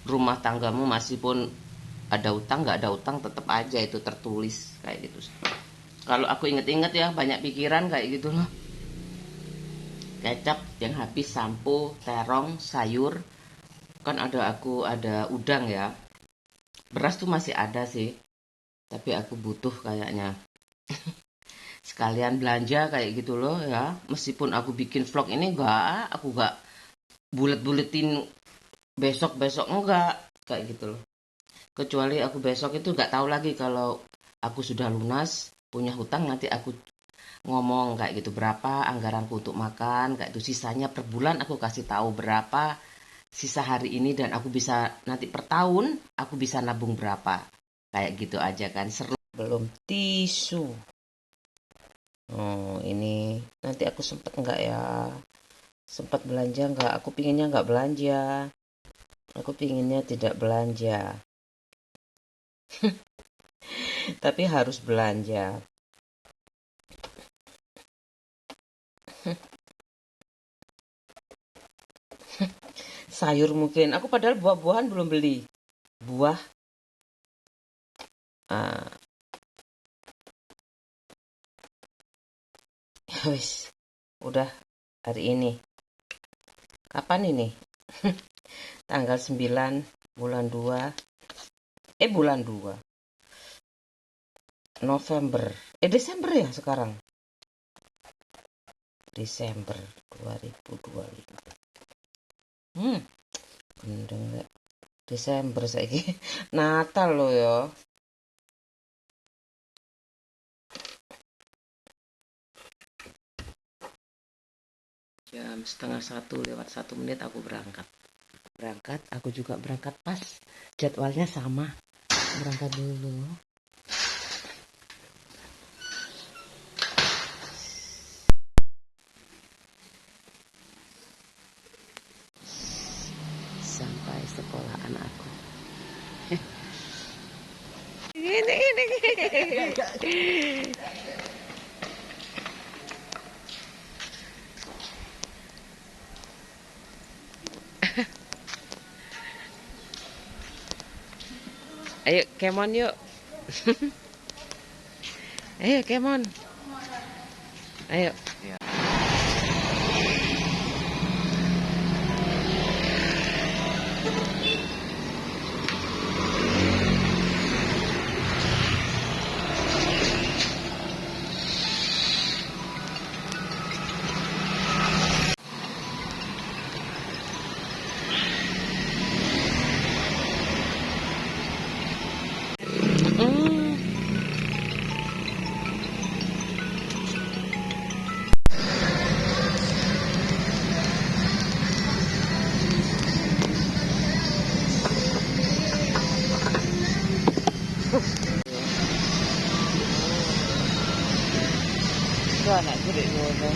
rumah tanggamu masih pun ada utang nggak ada utang tetap aja itu tertulis kayak gitu. Kalau aku inget-inget ya banyak pikiran kayak gitu loh. Kecap yang habis, sampo, terong, sayur kan ada udang ya. Beras tuh masih ada sih, tapi aku butuh kayaknya. Sekalian belanja kayak gitu loh ya. Meskipun aku bikin vlog ini aku nggak bulet-buletin besok-besok enggak kayak gitu loh. Kecuali aku besok itu nggak tahu lagi kalau aku sudah lunas punya hutang, nanti aku ngomong kayak gitu, berapa anggaranku untuk makan kayak itu, sisanya per bulan aku kasih tahu berapa sisa hari ini, dan aku bisa nanti per tahun aku bisa nabung berapa, kayak gitu aja kan, seru. Belum tisu. Oh, ini nanti aku sempet nggak ya, sempat belanja nggak? Aku pinginnya nggak belanja, aku pinginnya tidak belanja. Tapi harus belanja. Sayur mungkin. Aku padahal buah-buahan belum beli. Buah. Ah, wis. Udah hari ini. Kapan ini? Tanggal 9 bulan 2. Bulan 2. November. Desember ya sekarang. Desember 2025. Gendeng gak? Desember saiki. Natal lo ya. Jam setengah 1 lewat 1 menit aku berangkat. Aku juga berangkat pas. Jadwalnya sama. Berangkat dulu. Sampai sekolah anakku. Ini. Ayo, Kemon yuk. Ayo, Kemon. Ayo. Itu anak gede ngono.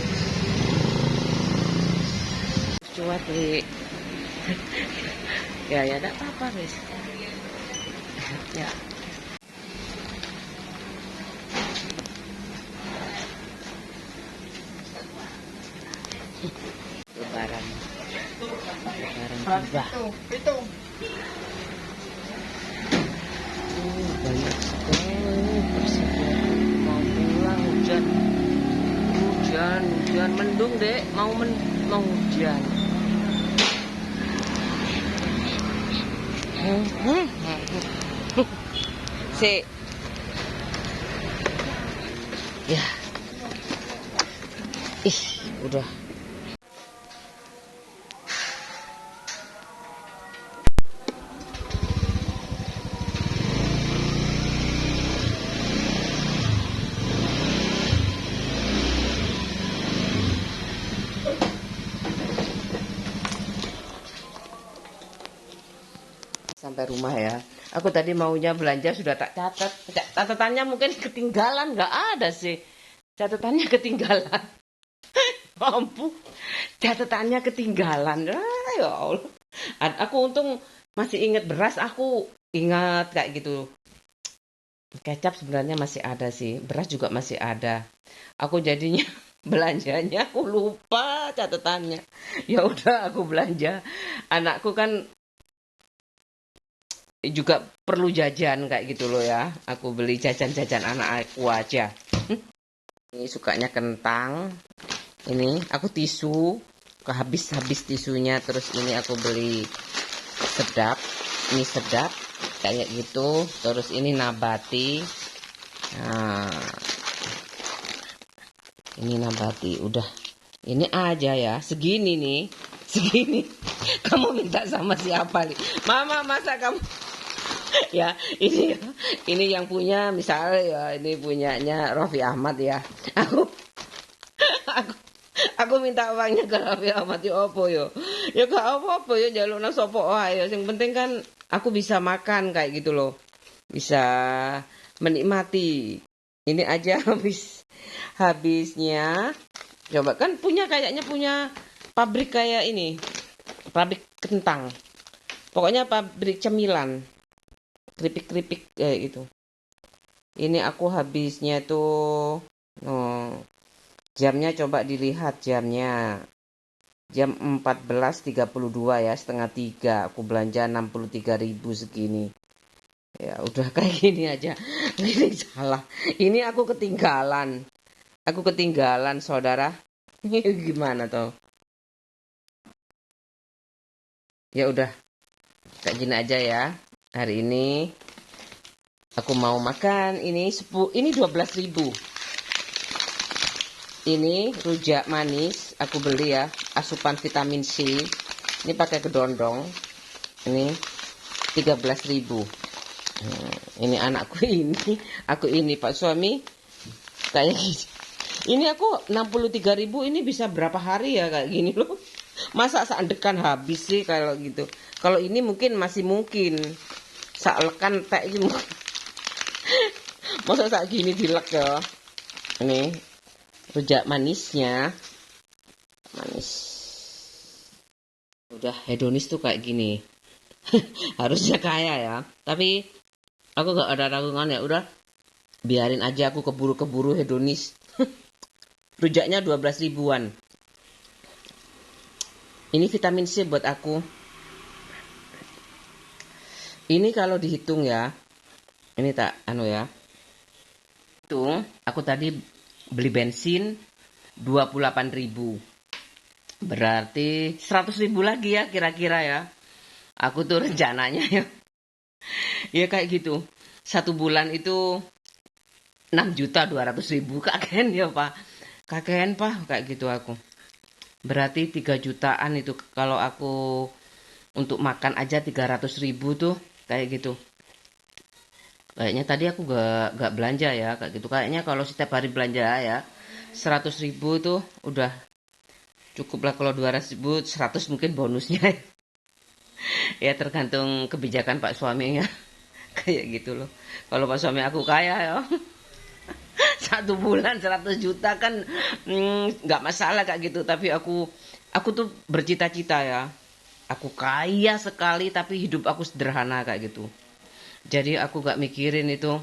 Cuat nih. Ya enggak apa-apa, guys. Ya. Lebaran tiba. Banyak sekali persediaan. Mau pulang hujan mendung dek, mau hujan. Si ya, udah. Sampai rumah ya. Aku tadi maunya belanja sudah tak catat. Catatannya mungkin ketinggalan, nggak ada sih. Catatannya ketinggalan. Mampu. Catatannya ketinggalan. Ya Allah. Aku untung masih ingat beras, aku ingat kayak gitu. Kecap sebenarnya masih ada sih. Beras juga masih ada. Aku jadinya belanjanya aku lupa catatannya. Ya udah aku belanja. Anakku kan juga perlu jajan kayak gitu loh ya. Aku beli jajan-jajan anak aku aja. Ini sukanya kentang. Ini aku tisu, kehabis-habis tisunya. Terus ini aku beli sedap. Ini sedap kayak gitu. Terus ini nabati. Nah, ini nabati. Udah. Ini aja ya. Segini nih. Segini. Kamu minta sama siapa nih? Mama, masa kamu ya ini yang punya, misalnya ya ini punyanya Raffi Ahmad ya, aku aku, aku minta uangnya ke Raffi Ahmad ya opo yo. Ya gak apa-apa ya jaluk nang sapa wae. Yang penting kan aku bisa makan kayak gitu loh. Bisa menikmati. Ini aja habisnya. Coba kan kayaknya punya pabrik kayak ini. Pabrik kentang. Pokoknya pabrik cemilan. Keripik-keripik kayak gitu. Ini aku habisnya tuh jamnya coba dilihat jamnya. Jam 14.32 ya, setengah 3. Aku belanja 63.000 segini. Ya udah kayak gini aja. Ini salah. Ini aku ketinggalan. Aku ketinggalan, saudara. Gimana tuh? Ya udah, kayak gini aja ya. Hari ini aku mau makan ini 12.000. Ini rujak manis aku beli ya, asupan vitamin C. Ini pakai kedondong. Ini 13.000. Ini anakku ini, aku ini Pak suami kayak gini. Ini aku 63.000 ini bisa berapa hari ya kayak gini loh. Masa seandekan habis sih kalau gitu. Kalau ini mungkin masih mungkin. Saklekan tak ini. Masa sak gini dilek ya. Ini rujak manisnya. Manis. Udah hedonis tuh kayak gini. Harusnya kaya ya. Tapi aku gak ada ragungan ya. Udah biarin aja aku keburu-keburu hedonis. Rujaknya 12 ribuan. Ini vitamin C buat aku. Ini kalau dihitung ya. Ini tak ya. Hitung, aku tadi beli bensin 28.000. Berarti 100.000 lagi ya kira-kira ya. Aku tuh rencananya ya. Ya kayak gitu. 1 bulan itu 6.200.000. Kakean ya Pak. Kakean Pak kayak gitu aku. Berarti 3 jutaan itu kalau aku untuk makan aja 300.000 tuh kayak gitu. Kayaknya tadi aku gak belanja ya kayak gitu. Kayaknya kalau setiap hari belanja ya 100.000 tuh udah cukup lah. Kalau 200.000 100 mungkin bonusnya. Ya tergantung kebijakan Pak suaminya. Kayak gitu loh. Kalau Pak suami aku kaya ya. 1 bulan 100 juta kan nggak masalah kayak gitu. Tapi aku tuh bercita-cita ya. Aku kaya sekali tapi hidup aku sederhana kayak gitu. Jadi aku gak mikirin itu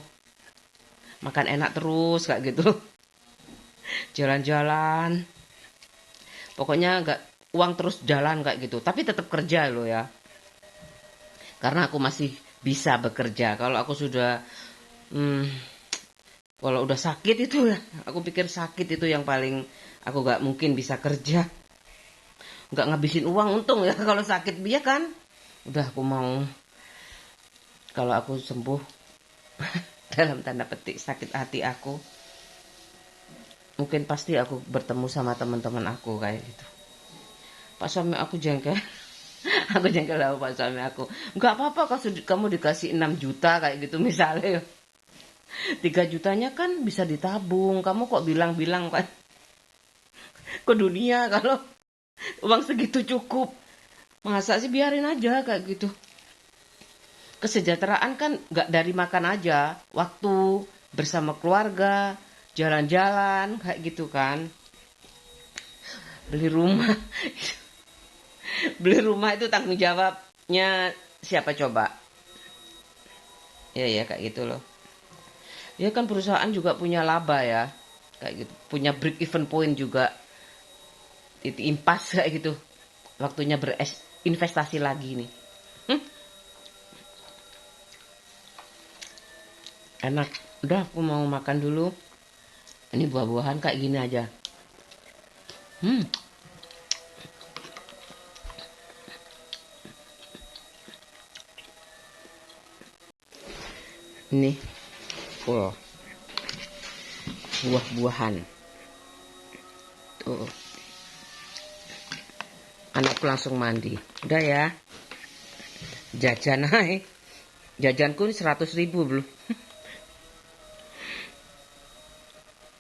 makan enak terus kayak gitu. Jalan-jalan. Pokoknya gak uang terus jalan kayak gitu. Tapi tetap kerja loh ya. Karena aku masih bisa bekerja. Kalau aku sudah kalau udah sakit itu ya, aku pikir sakit itu yang paling aku gak mungkin bisa kerja. Gak ngabisin uang untung ya kalau sakit dia kan. Udah aku mau kalau aku sembuh dalam tanda petik sakit hati aku. Mungkin pasti aku bertemu sama teman-teman aku kayak gitu. Pak suami aku jengkel. Aku jengkel sama Pak suami aku. Gak apa-apa kalau kamu dikasih 6 juta kayak gitu misalnya. 3 jutanya kan bisa ditabung. Kamu kok bilang-bilang kan ke dunia kalau uang segitu cukup. Masa sih biarin aja kayak gitu. Kesejahteraan kan gak dari makan aja. Waktu bersama keluarga, jalan-jalan kayak gitu kan. Beli rumah. Beli rumah itu tanggung jawabnya siapa coba? Ya kayak gitu loh. Ya kan perusahaan juga punya laba ya. Kayak gitu. Punya break even point juga. Itu impas kayak gitu. Waktunya berinvestasi lagi nih. Enak. Udah aku mau makan dulu. Ini buah-buahan kayak gini aja. Ini. Oh. Buah-buahan. Tuh. Anakku langsung mandi. Udah ya. Jajan aja. Jajanku ini 100.000 belum.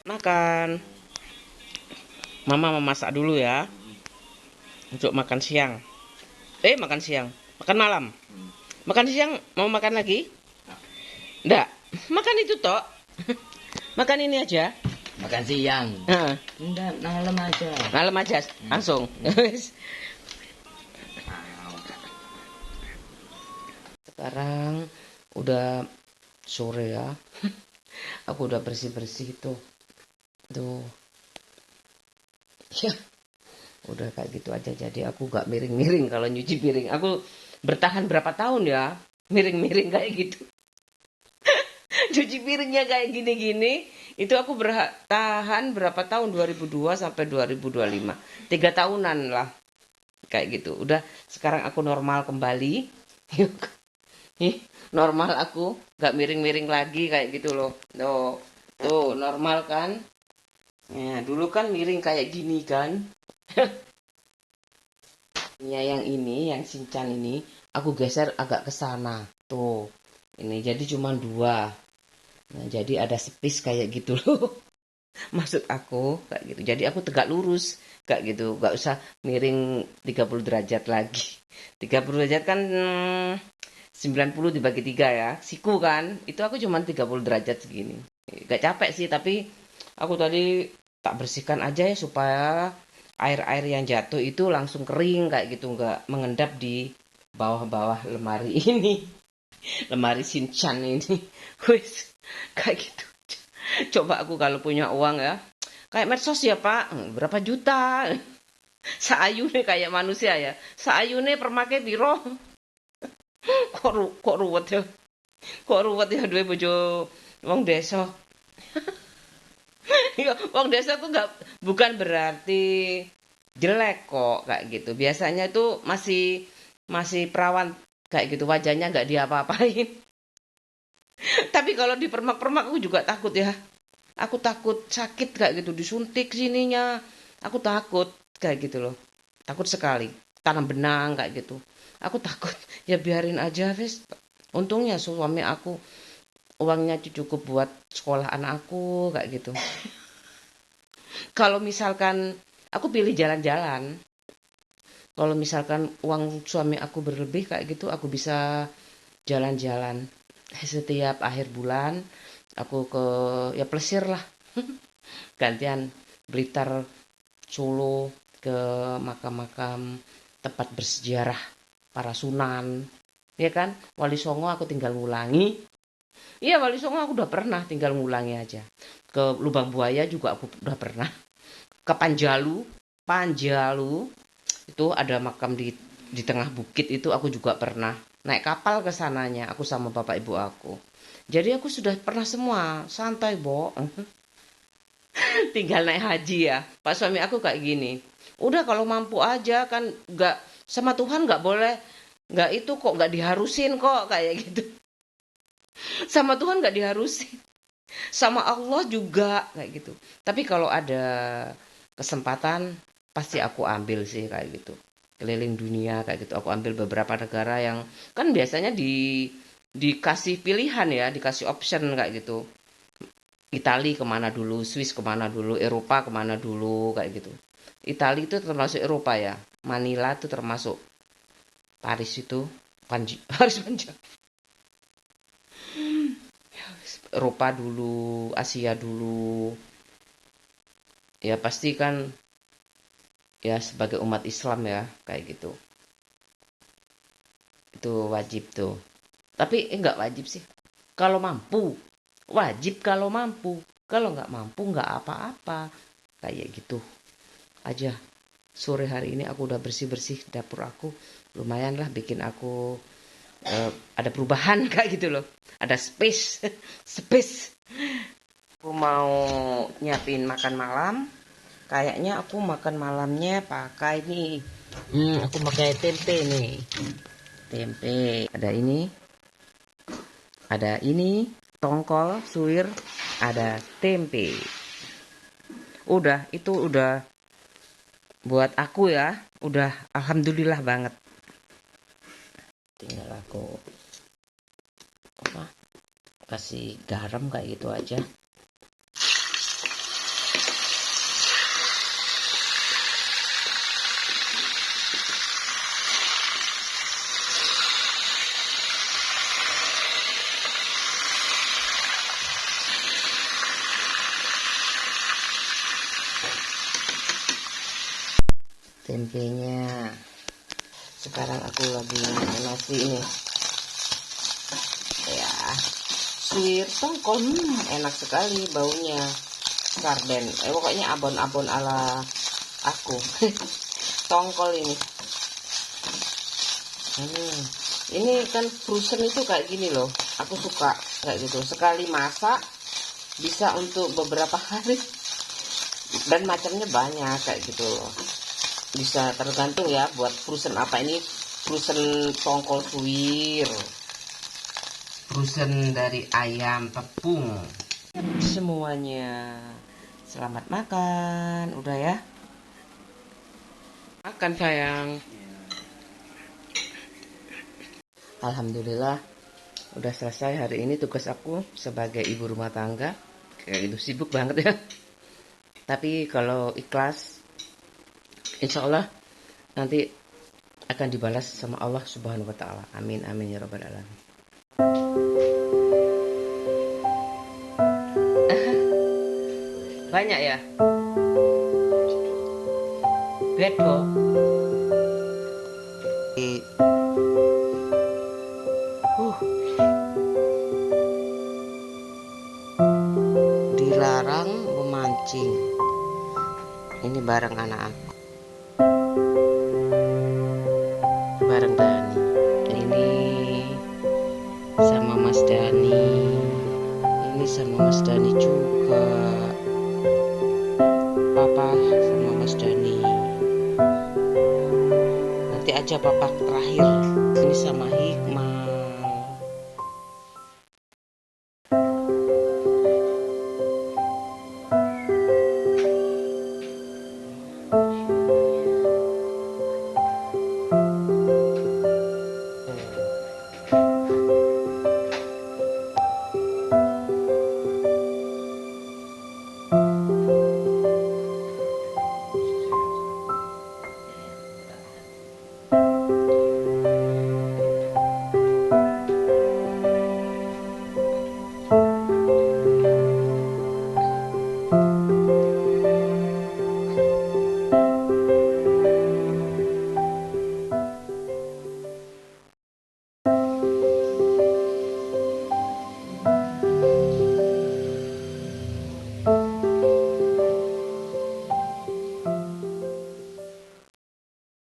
Makan. Mama memasak dulu ya untuk makan siang. Makan siang, makan malam. Makan siang mau makan lagi? Enggak. Makan itu tok. Makan ini aja. Makan siang. Heeh. Enggak, malam aja. Malam aja langsung. Sekarang udah sore ya. Aku udah bersih-bersih tuh. Tuh. Ya, udah kayak gitu aja. Jadi aku gak miring-miring kalau nyuci piring. Aku bertahan berapa tahun ya miring-miring kayak gitu. Cuci piringnya kayak gini-gini. Itu aku bertahan berapa tahun? 2002 sampai 2025. 3 tahunan lah. Kayak gitu. Udah sekarang aku normal kembali. Normal aku, gak miring-miring lagi kayak gitu loh. Tuh normal kan? Ya, dulu kan miring kayak gini kan? Ya, yang ini, yang Shinchan ini, aku geser agak ke sana. Tuh, ini jadi cuma 2. Nah, jadi ada space kayak gitu loh. Maksud aku kayak gitu. Jadi aku tegak lurus kayak gitu. Gak usah miring 30 derajat lagi. 30 derajat kan 90 dibagi 3 ya. Siku kan. Itu aku cuma 30 derajat segini. Gak capek sih, tapi aku tadi tak bersihkan aja ya supaya air-air yang jatuh itu langsung kering kayak gitu, nggak mengendap di bawah-bawah lemari ini. Lemari Shinchan ini. Wis, kayak gitu. Coba aku kalau punya uang ya. Kayak medsos ya, Pak. Berapa juta? Saayune kayak manusia ya. Saayune per make piro? Kok ruwet ya? Kok ruwet ya duwe bojo wong desa. Ya, wong desa tuh nggak, bukan berarti jelek kok kayak gitu. Biasanya itu masih masih perawan kayak gitu, wajahnya nggak diapa-apain. Tapi kalau di permak-permak aku juga takut ya. Aku takut sakit kayak gitu, disuntik sininya. Aku takut kayak gitu loh. Takut sekali. Tanam benang kayak gitu. Aku takut. Ya biarin aja, Fes. Untungnya suami aku uangnya cukup buat sekolah anak aku kayak gitu. Kalau misalkan aku pilih jalan-jalan, kalau misalkan uang suami aku berlebih kayak gitu, aku bisa jalan-jalan setiap akhir bulan. Aku ke ya plesir lah, gantian Blitar, Solo, ke makam-makam tempat bersejarah para sunan, ya kan? Wali Songo aku tinggal ngulangi. Iya, Wali Songo aku udah pernah, tinggal ngulangi aja. Ke Lubang Buaya juga aku udah pernah. Ke Panjalu, Panjalu itu ada makam di tengah bukit, itu aku juga pernah naik kapal ke sananya, aku sama bapak ibu aku. Jadi aku sudah pernah semua, santai, Bo. Tinggal naik haji ya. Pak suami aku kayak gini. Udah kalau mampu aja kan, nggak sama Tuhan nggak boleh, nggak itu kok, nggak diharusin kok kayak gitu. Sama Tuhan nggak diharusin. Sama Allah juga kayak gitu. Tapi kalau ada kesempatan pasti aku ambil sih kayak gitu. Keliling dunia kayak gitu. Aku ambil beberapa negara yang kan biasanya dikasih pilihan ya, dikasih option kayak gitu. Itali kemana dulu, Swiss kemana dulu, Eropa kemana dulu kayak gitu. Itali itu termasuk Eropa ya. Manila itu termasuk Paris itu, Paris Panjang. Eropa dulu, Asia dulu. Ya pasti kan ya sebagai umat Islam ya kayak gitu. Itu wajib tuh. Tapi enggak wajib sih. Kalau mampu, wajib kalau mampu. Kalau nggak mampu nggak apa-apa. Kayak gitu aja. Sore hari ini aku udah bersih-bersih dapur aku. Lumayan lah bikin aku ada perubahan kayak gitu loh. Ada space, space. Aku mau nyiapin makan malam. Kayaknya aku makan malamnya pakai nih. Aku pakai tempe nih. Tempe. Ada ini, tongkol, suwir, ada tempe. Udah, itu udah buat aku ya. Udah alhamdulillah banget. Tinggal aku kasih garam kayak gitu aja. tempenya. Sekarang aku lagi makan nasi ini ya, suwir tongkol. Enak sekali baunya, sarden, pokoknya abon-abon ala aku. Tongkol ini. Ini kan frozen itu kayak gini loh, aku suka kayak gitu. Sekali masak bisa untuk beberapa hari, dan macamnya banyak kayak gitu loh. Bisa tergantung ya buat frozen apa. Ini frozen tongkol suwir, frozen dari ayam tepung. Semuanya selamat makan. Udah ya, makan sayang. Alhamdulillah udah selesai hari ini tugas aku sebagai ibu rumah tangga. Kayak gitu sibuk banget ya, tapi kalau ikhlas insya Allah nanti akan dibalas sama Allah Subhanahu wa Ta'ala. Amin amin ya rabbal alamin. Banyak ya bedo. Dilarang memancing. Ini bareng anak aku, bareng Dani. Ini sama Mas Dani. Ini sama Mas Dani juga. Papa sama Mas Dani. Nanti aja papa terakhir. Ini sama Hikmah.